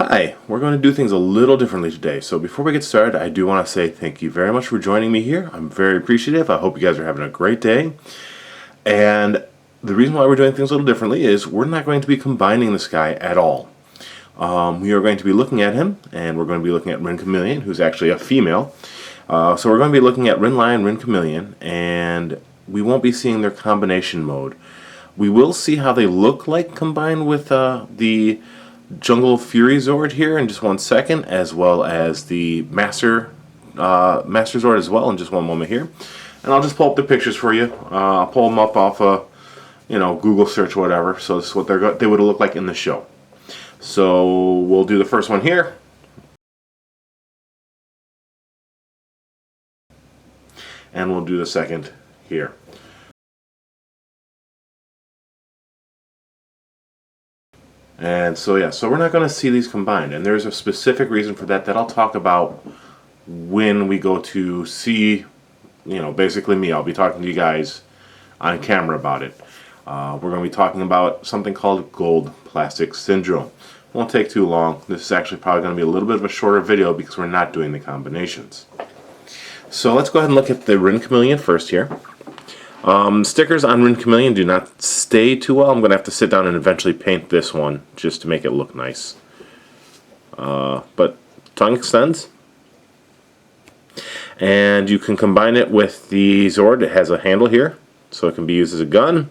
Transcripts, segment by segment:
Hi, we're going to do things a little differently today. So before we get started, I do want to say thank you very much for joining me here. I'm very appreciative. I hope you guys are having a great day. And the reason why we're doing things a little differently is we're not going to be combining this guy at all. We are going to be looking at him, and we're going to be looking at Rin LIon, who's actually a female. So we're going to be looking at Rin LIon, Rin LIon, and we won't be seeing their combination mode. We will see how they look like combined with the Jungle Fury Zord here in just 1 second, as well as the Master Zord as well in just one moment here. And I'll just pull up the pictures for you. I'll pull them up off Google search or whatever. So this is what they would look like in the show. So we'll do the first one here. And we'll do the second here. And so yeah, so we're not going to see these combined, and there's a specific reason for that I'll talk about when we go to see, basically me. I'll be talking to you guys on camera about it. We're going to be talking about something called gold plastic syndrome. Won't take too long. This is actually probably going to be a little bit of a shorter video because we're not doing the combinations. So let's go ahead and look at the Rin LIon first here. Stickers on Rin LIon do not stay too well. I'm going to have to sit down and eventually paint this one just to make it look nice. But tongue extends. And you can combine it with the Zord. It has a handle here, so it can be used as a gun.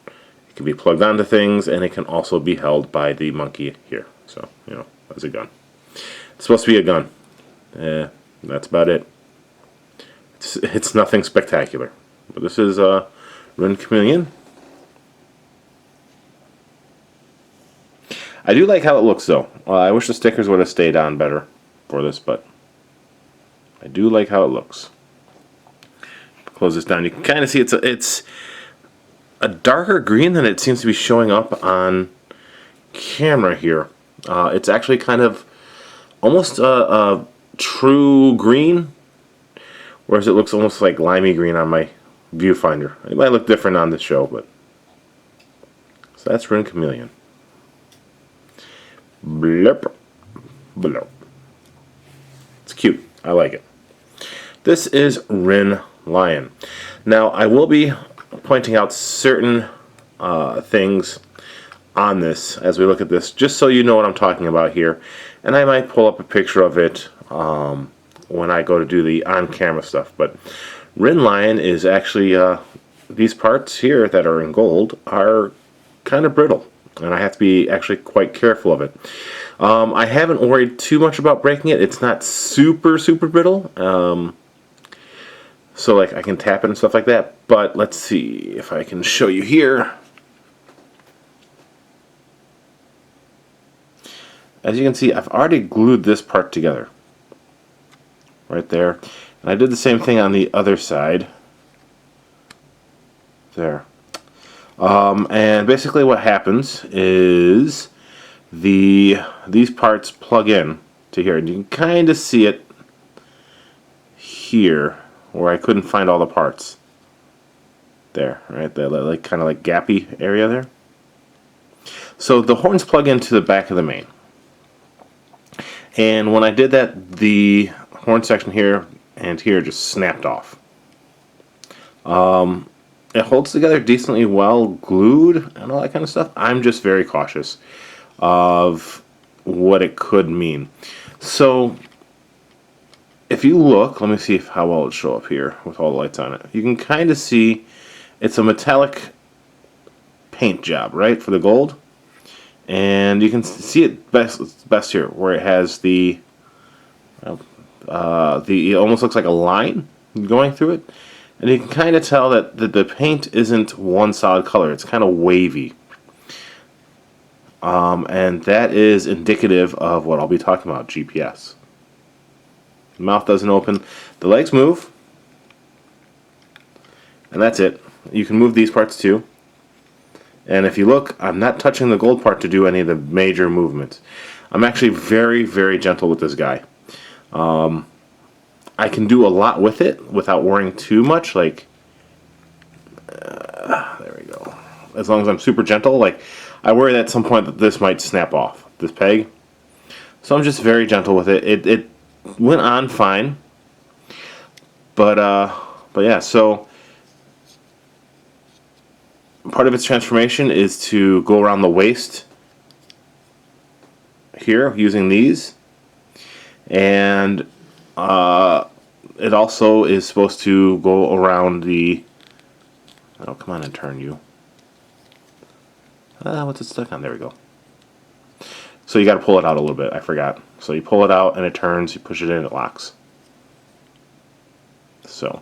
It can be plugged onto things, and it can also be held by the monkey here. So, as a gun. It's supposed to be a gun. That's about it. It's nothing spectacular. But this is Rin LIon. I do like how it looks though. I wish the stickers would have stayed on better for this, but I do like how it looks. Close this down. You can kind of see it's a darker green than it seems to be showing up on camera here. It's actually kind of almost a true green, whereas it looks almost like limey green on my viewfinder. It might look different on the show, but so that's Rin LIon. Blurp, blurp. It's cute. I like it. This is Rin LIon. Now I will be pointing out certain things on this as we look at this, just so you know what I'm talking about here. And I might pull up a picture of it when I go to do the on-camera stuff. But Rin LIon is actually, these parts here that are in gold are kind of brittle, and I have to be actually quite careful of it. I haven't worried too much about breaking it. It's not super brittle, so like I can tap it and stuff like that. But let's see if I can show you here. As you can see, I've already glued this part together right there, and I did the same thing on the other side there. And basically what happens is these parts plug in to here, and you can kind of see it here where I couldn't find all the parts there, right there, like kind of like gappy area there. So the horns plug into the back of the mane. And when I did that, the horn section here and here just snapped off. It holds together decently well, glued and all that kind of stuff. I'm just very cautious of what it could mean. So if you look, let me see how well it'll show up here with all the lights on it. You can kind of see it's a metallic paint job, right, for the gold. And you can see it best here, where it has it almost looks like a line going through it, and you can kind of tell that the paint isn't one solid color; it's kind of wavy, and that is indicative of what I'll be talking about: GPS. The mouth doesn't open, the legs move, and that's it. You can move these parts too. And if you look, I'm not touching the gold part to do any of the major movements. I'm actually very gentle with this guy. I can do a lot with it without worrying too much. Like, there we go. As long as I'm super gentle, like I worry that at some point that this might snap off. this peg. So I'm just very gentle with it. It went on fine, but yeah. So part of its transformation is to go around the waist here using these, and it also is supposed to go around the. Oh, come on and turn you. What's it stuck on? There we go. So you got to pull it out a little bit. I forgot. So you pull it out and it turns. You push it in, it locks. So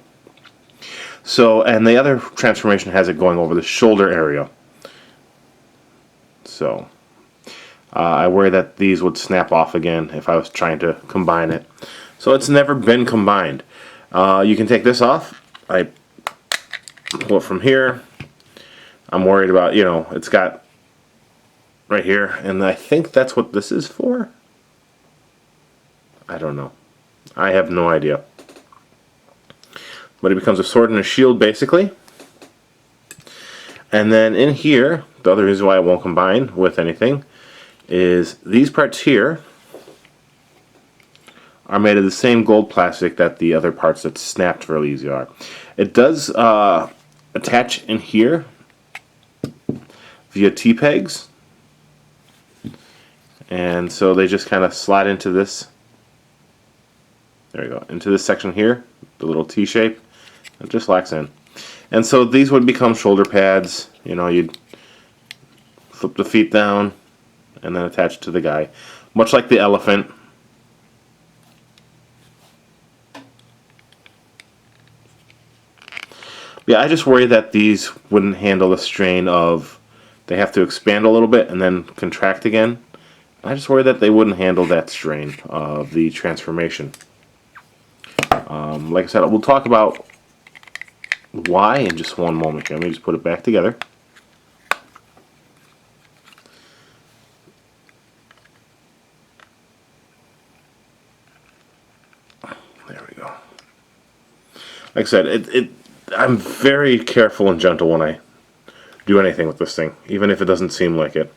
and the other transformation has it going over the shoulder area. So I worry that these would snap off again if I was trying to combine it. So it's never been combined. You can take this off. I pull it from here. I'm worried about, it's got right here, and I think that's what this is for. I don't know. I have no idea. But it becomes a sword and a shield, basically. And then in here, the other reason why it won't combine with anything is these parts here are made of the same gold plastic that the other parts that snapped really easy are. It does attach in here via T-pegs. And so they just kind of slide into this. There we go. Into this section here, the little T shape. It just locks in. And so these would become shoulder pads. You'd flip the feet down and then attach to the guy. Much like the elephant. Yeah, I just worry that these wouldn't handle the strain of they have to expand a little bit and then contract again. I just worry that they wouldn't handle that strain of the transformation. Like I said, we'll talk about why in just one moment here. Let me just put it back together. There we go. Like I said, I'm very careful and gentle when I do anything with this thing, even if it doesn't seem like it.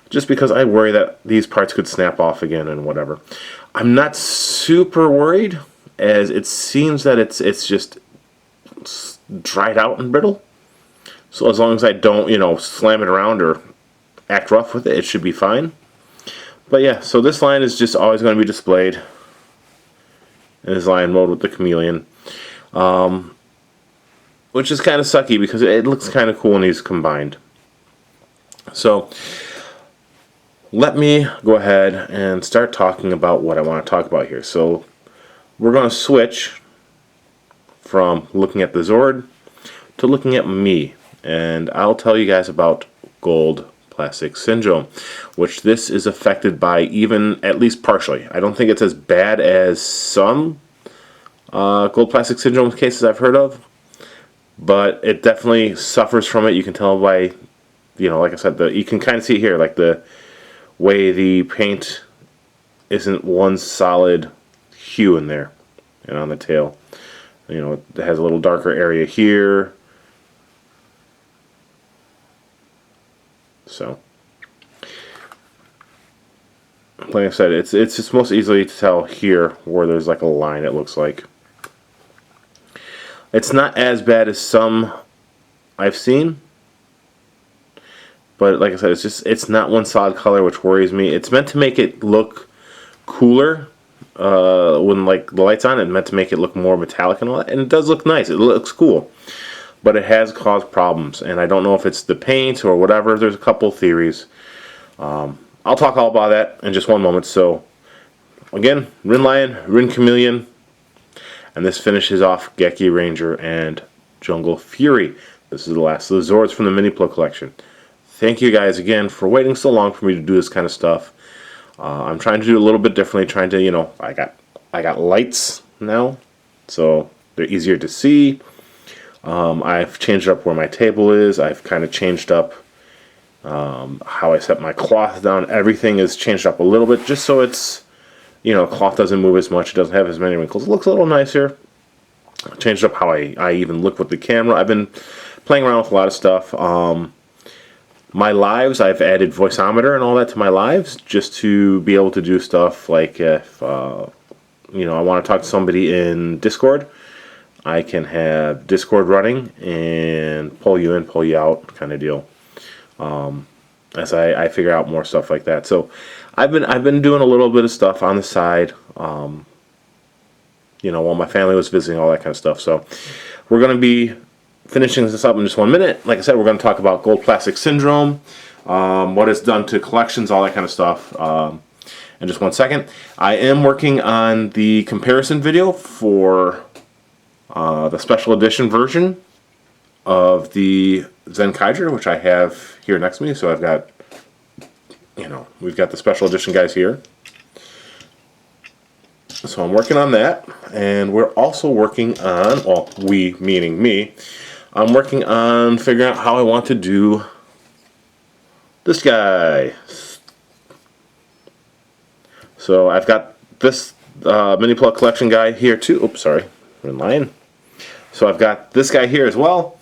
Just because I worry that these parts could snap off again and whatever. I'm not super worried, as it seems that it's just dried out and brittle. So as long as I don't, slam it around or act rough with it, it should be fine. But yeah, so this line is just always going to be displayed in this lion mode with the chameleon. Which is kind of sucky because it looks kind of cool when these combined. So let me go ahead and start talking about what I want to talk about here. So we're going to switch from looking at the Zord to looking at me, and I'll tell you guys about gold plastic syndrome, which this is affected by, even at least partially. I don't think it's as bad as some gold plastic syndrome cases I've heard of, but it definitely suffers from it. You can tell by, like I said, you can kind of see here, like the way the paint isn't one solid hue in there, and on the tail. It has a little darker area here. So, like I said, it's just most easily to tell here where there's like a line, it looks like. It's not as bad as some I've seen, but like I said, it's not one solid color, which worries me. It's meant to make it look cooler when like the light's on. It's meant to make it look more metallic and all that, and it does look nice. It looks cool, but it has caused problems, and I don't know if it's the paint or whatever. There's a couple theories. I'll talk all about that in just one moment. So again, Rin LIon, Rin Chameleon, and this finishes off Gekiranger and Jungle Fury. This is the last of the Zords from the Minipla collection. Thank you guys again for waiting so long for me to do this kind of stuff. I'm trying to do it a little bit differently. Trying to, I got lights now, so they're easier to see. I've changed up where my table is. I've kind of changed up how I set my cloth down. Everything is changed up a little bit, just so it's, cloth doesn't move as much. It doesn't have as many wrinkles. It looks a little nicer. I changed up how I even look with the camera. I've been playing around with a lot of stuff. My lives, I've added voiceometer and all that to my lives just to be able to do stuff like if I want to talk to somebody in Discord, I can have Discord running and pull you in, pull you out kind of deal. As I figure out more stuff like that. So I've been doing a little bit of stuff on the side, while my family was visiting, all that kind of stuff. So we're going to be finishing this up in just 1 minute. Like I said, we're going to talk about gold plastic syndrome, what it's done to collections, all that kind of stuff. In just 1 second, I am working on the comparison video for the special edition version of the Gekiranger, which I have here next to me. So I've got, we've got the special edition guys here. So I'm working on that, and we're also working on, well, we meaning me, I'm working on figuring out how I want to do this guy. So I've got this Minipla collection guy here too. Oops, sorry, Rin LIon. So I've got this guy here as well,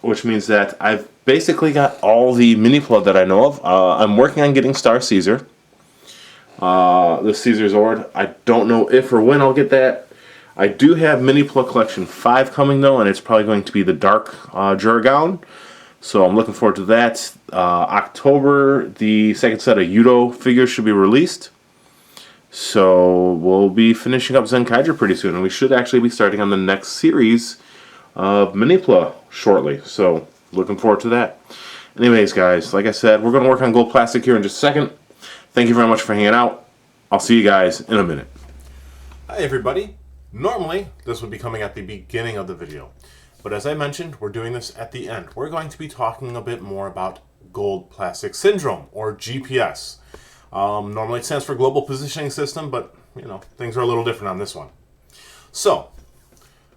which means that I've basically got all the Minipla that I know of. I'm working on getting Star Caesar. The Caesar Zord. I don't know if or when I'll get that. I do have Minipla Collection 5 coming though, and it's probably going to be the Dark Juragown. So I'm looking forward to that. October, the second set of Yudo figures should be released. So we'll be finishing up Gekiranger pretty soon, and we should actually be starting on the next series of Minipla shortly. So looking forward to that. Anyways, guys, like I said, we're going to work on gold plastic here in just a second. Thank you very much for hanging out. I'll see you guys in a minute. Hi, everybody. Normally, this would be coming at the beginning of the video, but as I mentioned, we're doing this at the end. We're going to be talking a bit more about gold plastic syndrome, or GPS. Normally it stands for Global Positioning System, but, things are a little different on this one. So,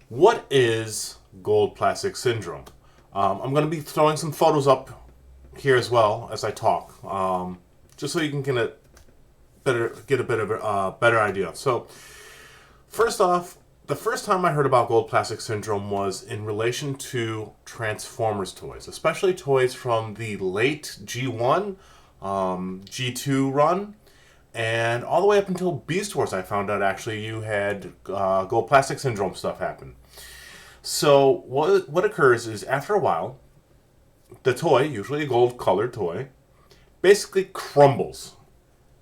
what is gold plastic syndrome? I'm going to be throwing some photos up here as well as I talk, just so you can get a bit of a better idea. So, first off, the first time I heard about gold plastic syndrome was in relation to Transformers toys, especially toys from the late G1, G2 run, and all the way up until Beast Wars. I found out actually you had gold plastic syndrome stuff happen. So what occurs is after a while, the toy, usually a gold colored toy, basically crumbles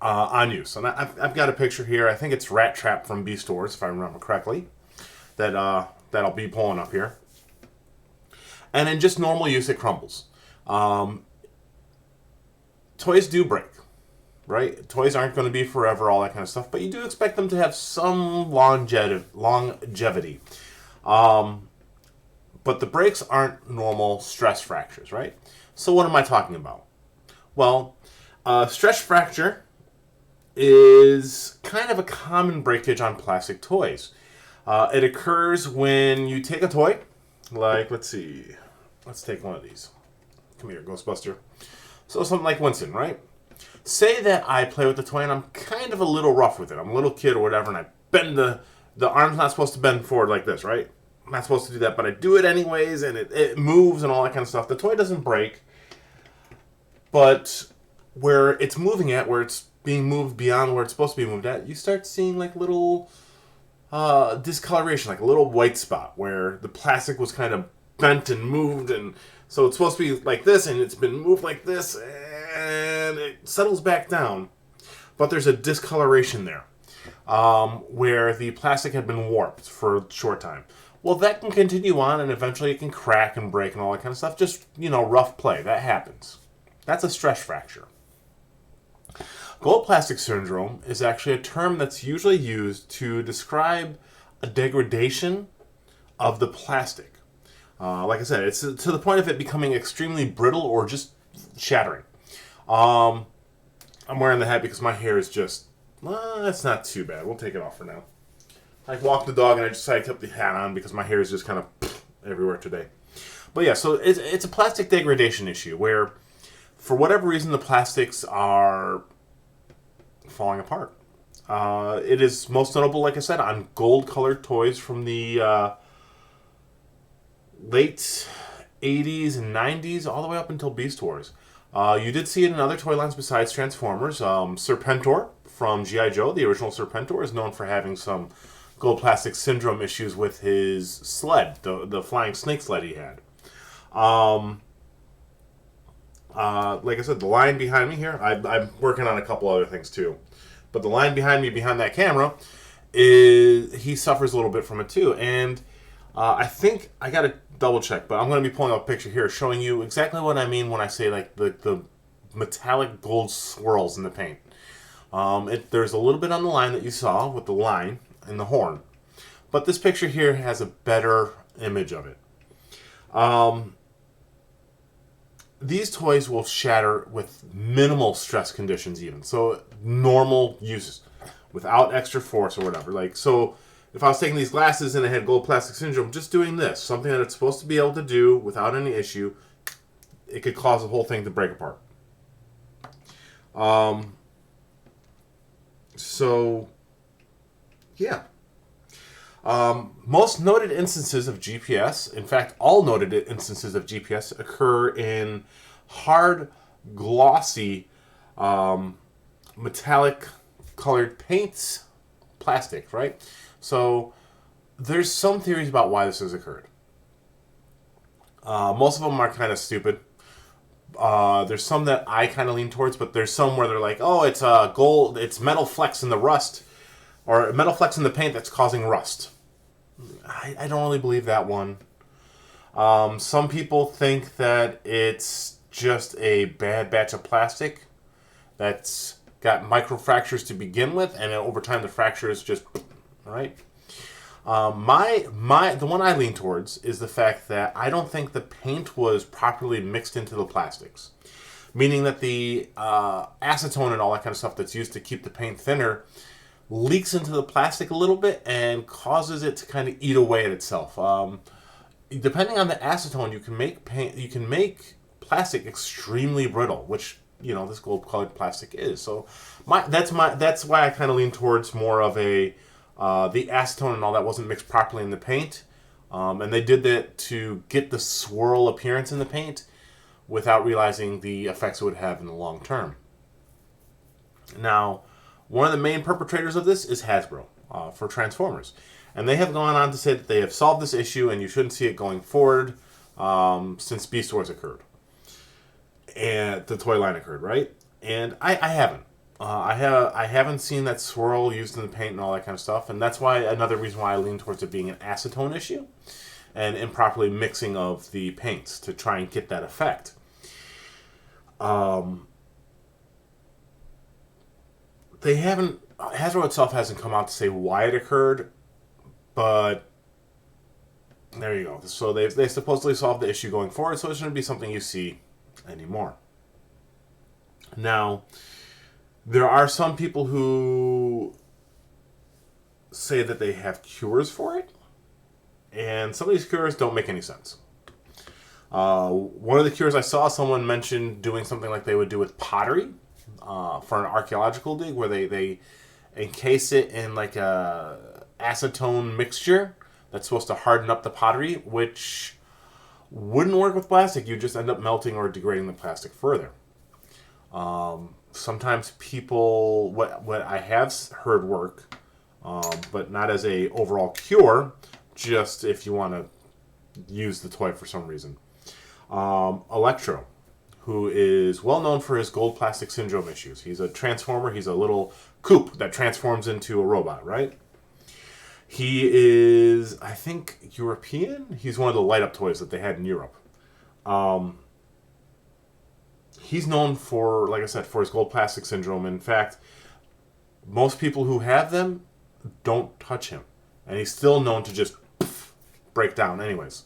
on use. And I've got a picture here. I think it's Rat Trap from Beast Wars, if I remember correctly, that I'll be pulling up here. And in just normal use, it crumbles. Toys do break, right? Toys aren't going to be forever, all that kind of stuff, but you do expect them to have some longevity. But the breaks aren't normal stress fractures, right? So what am I talking about? Well, stress fracture is kind of a common breakage on plastic toys. It occurs when you take a toy, like, let's take one of these. Come here, Ghostbuster. So something like Winston, right? Say that I play with the toy and I'm kind of a little rough with it. I'm a little kid or whatever, and I bend the arm's not supposed to bend forward like this, right? I'm not supposed to do that, but I do it anyways, and it moves and all that kind of stuff. The toy doesn't break, but where it's moving at, where it's being moved beyond where it's supposed to be moved at, you start seeing like little discoloration, like a little white spot where the plastic was kind of bent and moved, and so it's supposed to be like this, and it's been moved like this, and it settles back down. But there's a discoloration there, where the plastic had been warped for a short time. Well, that can continue on, and eventually it can crack and break and all that kind of stuff. Just, rough play. That happens. That's a stress fracture. Gold plastic syndrome is actually a term that's usually used to describe a degradation of the plastic. Like I said, it's to the point of it becoming extremely brittle or just shattering. I'm wearing the hat because my hair is just, it's not too bad. We'll take it off for now. I walked the dog and I decided to keep the hat on because my hair is just kind of everywhere today. But yeah, so it's a plastic degradation issue where, for whatever reason, the plastics are falling apart. It is most notable, like I said, on gold-colored toys from the late 80s and 90s, all the way up until Beast Wars. You did see it in other toy lines besides Transformers. Serpentor from G.I. Joe, the original Serpentor, is known for having some gold plastic syndrome issues with his sled, the flying snake sled he had. Like I said, the line behind me here, I'm working on a couple other things too. But the line behind me, behind that camera, he suffers a little bit from it too. And I think I got to double check, but I'm going to be pulling up a picture here showing you exactly what I mean when I say like the metallic gold swirls in the paint. There's a little bit on the line that you saw with the line and the horn, but this picture here has a better image of it. These toys will shatter with minimal stress conditions even. So normal uses without extra force or whatever. Like, so if I was taking these glasses and I had gold plastic syndrome, just doing this, something that it's supposed to be able to do without any issue, it could cause the whole thing to break apart. So, yeah. Most noted instances of GPS, in fact, all noted instances of GPS occur in hard, glossy, metallic colored paints, plastic, right? So there's some theories about why this has occurred. Most of them are kind of stupid. There's some that I kind of lean towards, but there's some where they're like, oh, it's gold, it's metal flecks in the rust, or metal flecks in the paint that's causing rust. I don't really believe that one. Some people think that it's just a bad batch of plastic that's got microfractures to begin with, and over time the fractures just, right? The one I lean towards is the fact that I don't think the paint was properly mixed into the plastics, meaning that the acetone and all that kind of stuff that's used to keep the paint thinner leaks into the plastic a little bit and causes it to kind of eat away at itself. Depending on the acetone, you can make plastic extremely brittle, which this gold-colored plastic is. So that's why I kind of lean towards more of a the acetone and all that wasn't mixed properly in the paint, and they did that to get the swirl appearance in the paint without realizing the effects it would have in the long term. Now, one of the main perpetrators of this is Hasbro for Transformers. And they have gone on to say that they have solved this issue and you shouldn't see it going forward since Beast Wars occurred. And the toy line occurred, right? And I haven't. I haven't seen that swirl used in the paint and all that kind of stuff. And that's why another reason why I lean towards it being an acetone issue and improperly mixing of the paints to try and get that effect. Hasbro itself hasn't come out to say why it occurred, but there you go. So they supposedly solved the issue going forward, so it shouldn't be something you see anymore. Now, there are some people who say that they have cures for it, and some of these cures don't make any sense. One of the cures I saw, someone mentioned doing something like they would do with pottery for an archaeological dig, where they encase it in like a acetone mixture that's supposed to harden up the pottery, which wouldn't work with plastic. You just end up melting or degrading the plastic further. Sometimes people, what I have heard work, but not as a overall cure, just if you want to use the toy for some reason. Electro, who is well known for his gold plastic syndrome issues. He's a transformer. He's a little coupe that transforms into a robot, right? He is, I think, European. He's one of the light-up toys that they had in Europe. He's known for, like I said, for his gold plastic syndrome. In fact, most people who have them don't touch him. And he's still known to just break down anyways.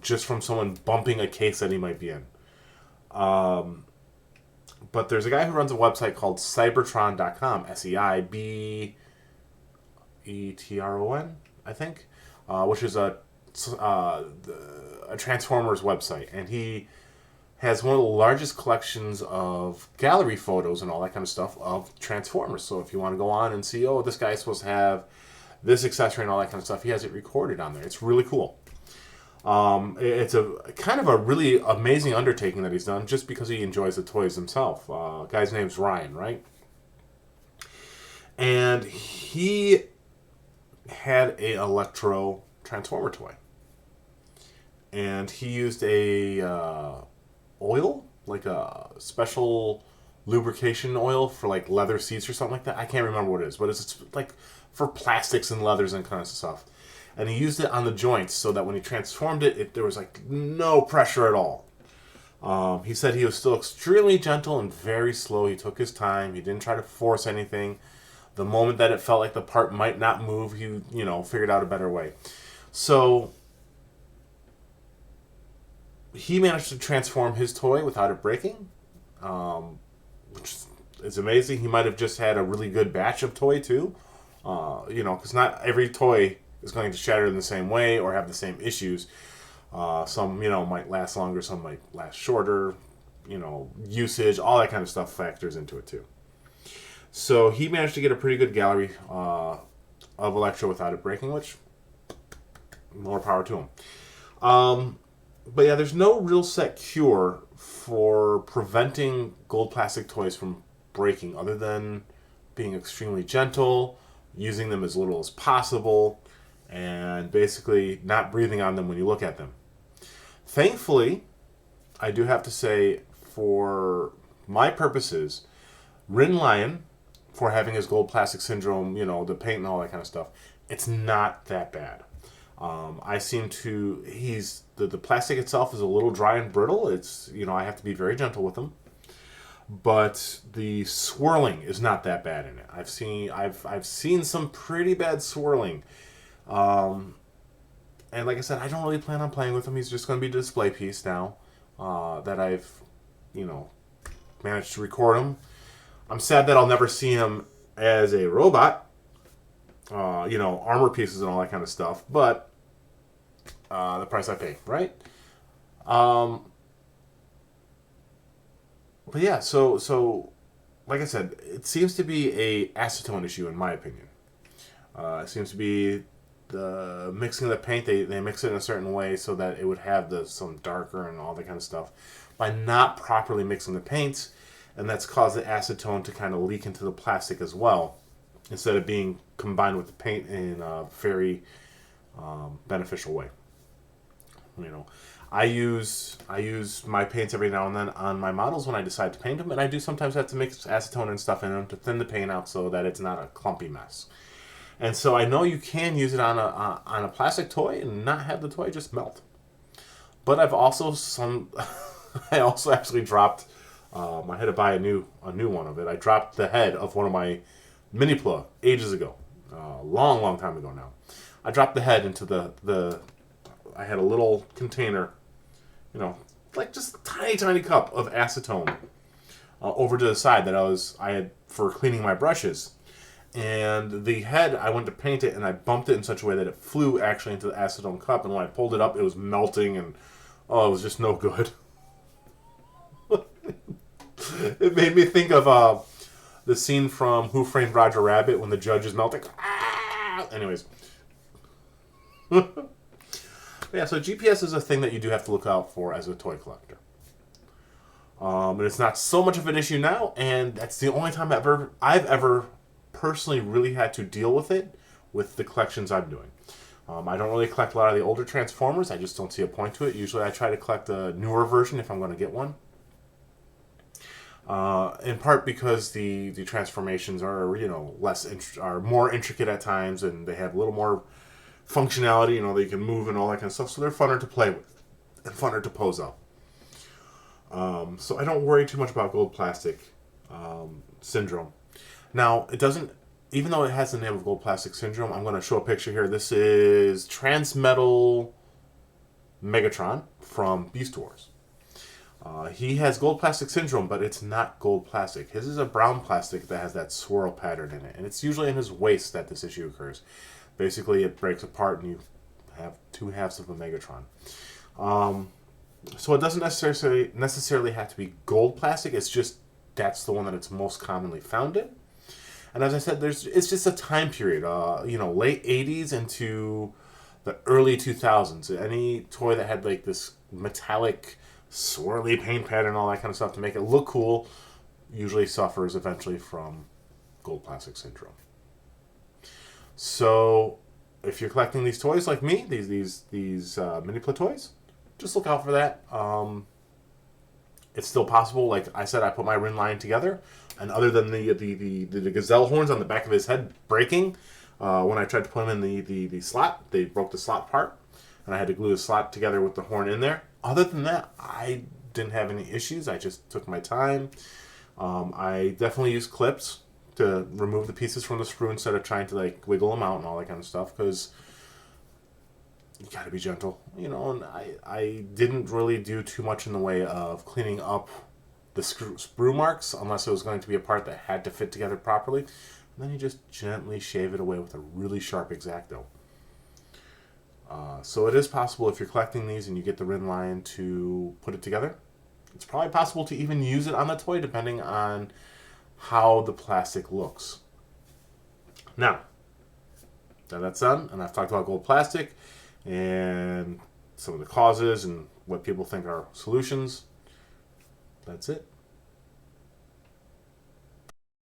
Just from someone bumping a case that he might be in. But there's a guy who runs a website called Cybertron.com, Seibetron, I think, which is a Transformers website. And he has one of the largest collections of gallery photos and all that kind of stuff of Transformers. So if you want to go on and see, oh, this guy's supposed to have this accessory and all that kind of stuff, he has it recorded on there. It's really cool. It's a kind of a really amazing undertaking that he's done just because he enjoys the toys himself. Guy's name's Ryan, right? And he had a Electro Transformer toy, and he used a oil, like a special lubrication oil for like leather seats or something like that. I can't remember what it is, but it's like for plastics and leathers and kind of stuff. And he used it on the joints so that when he transformed it, there was like no pressure at all. He said he was still extremely gentle and very slow. He took his time. He didn't try to force anything. The moment that it felt like the part might not move, he, figured out a better way. So he managed to transform his toy without it breaking, which is amazing. He might have just had a really good batch of toy too, because not every toy is going to shatter in the same way or have the same issues. Some, might last longer, some might last shorter. Usage, all that kind of stuff factors into it too. So he managed to get a pretty good gallery of Electro without it breaking, which more power to him. But yeah, there's no real set cure for preventing gold plastic toys from breaking other than being extremely gentle, using them as little as possible, and basically not breathing on them when you look at them. Thankfully, I do have to say, for my purposes, Rin LIon, for having his gold plastic syndrome, the paint and all that kind of stuff, it's not that bad. I seem to, the plastic itself is a little dry and brittle. It's, I have to be very gentle with them. But the swirling is not that bad in it. I've seen some pretty bad swirling. And like I said, I don't really plan on playing with him. He's just going to be a display piece now that I've, managed to record him. I'm sad that I'll never see him as a robot, armor pieces and all that kind of stuff. But the price I pay, right? But yeah, so like I said, it seems to be a acetone issue in my opinion. It seems to be the mixing of the paint. They mix it in a certain way so that it would have some darker and all that kind of stuff. By not properly mixing the paints, and that's caused the acetone to kind of leak into the plastic as well, instead of being combined with the paint in a very beneficial way. I use my paints every now and then on my models when I decide to paint them, and I do sometimes have to mix acetone and stuff in them to thin the paint out so that it's not a clumpy mess. And so I know you can use it on a plastic toy and not have the toy just melt. But I also actually dropped. I had to buy a new one of it. I dropped the head of one of my Minipla ages ago, long time ago now. I dropped the head into the. I had a little container, like just a tiny cup of acetone over to the side that I had for cleaning my brushes. And the head, I went to paint it, and I bumped it in such a way that it flew actually into the acetone cup. And when I pulled it up, it was melting, and it was just no good. It made me think of the scene from Who Framed Roger Rabbit when the judge is melting. Ah! Anyways. Yeah, so GPS is a thing that you do have to look out for as a toy collector. And it's not so much of an issue now, and that's the only time I've ever personally really had to deal with it with the collections I'm doing. I don't really collect a lot of the older Transformers. I just don't see a point to it. Usually I try to collect a newer version if I'm going to get one. In part because the transformations are are more intricate at times, and they have a little more functionality. They can move and all that kind of stuff, so they're funner to play with and funner to pose up. So I don't worry too much about gold plastic syndrome. Now it doesn't, even though it has the name of gold plastic syndrome. I'm going to show a picture here. This is Transmetal Megatron from Beast Wars. He has gold plastic syndrome, but it's not gold plastic. His is a brown plastic that has that swirl pattern in it, and it's usually in his waist that this issue occurs. Basically, it breaks apart, and you have two halves of a Megatron. So it doesn't necessarily have to be gold plastic. It's just that's the one that it's most commonly found in. And as I said, it's just a time period. Late '80s into the early 2000s. Any toy that had like this metallic swirly paint pattern and all that kind of stuff to make it look cool usually suffers eventually from gold plastic syndrome. So if you're collecting these toys like me, these Minipla toys, just look out for that. It's still possible. Like I said, I put my Rin LIon together, and other than the gazelle horns on the back of his head breaking, when I tried to put him in the slot, they broke the slot part, and I had to glue the slot together with the horn in there. Other than that, I didn't have any issues. I just took my time. I definitely used clips to remove the pieces from the sprue instead of trying to like wiggle them out and all that kind of stuff, because you gotta be gentle, and I didn't really do too much in the way of cleaning up the sprue marks unless it was going to be a part that had to fit together properly. And then you just gently shave it away with a really sharp X-Acto. So it is possible, if you're collecting these and you get the Rin LIon, to put it together. It's probably possible to even use it on the toy depending on how the plastic looks. Now that that's done, and I've talked about gold plastic and some of the causes and what people think are solutions, that's it.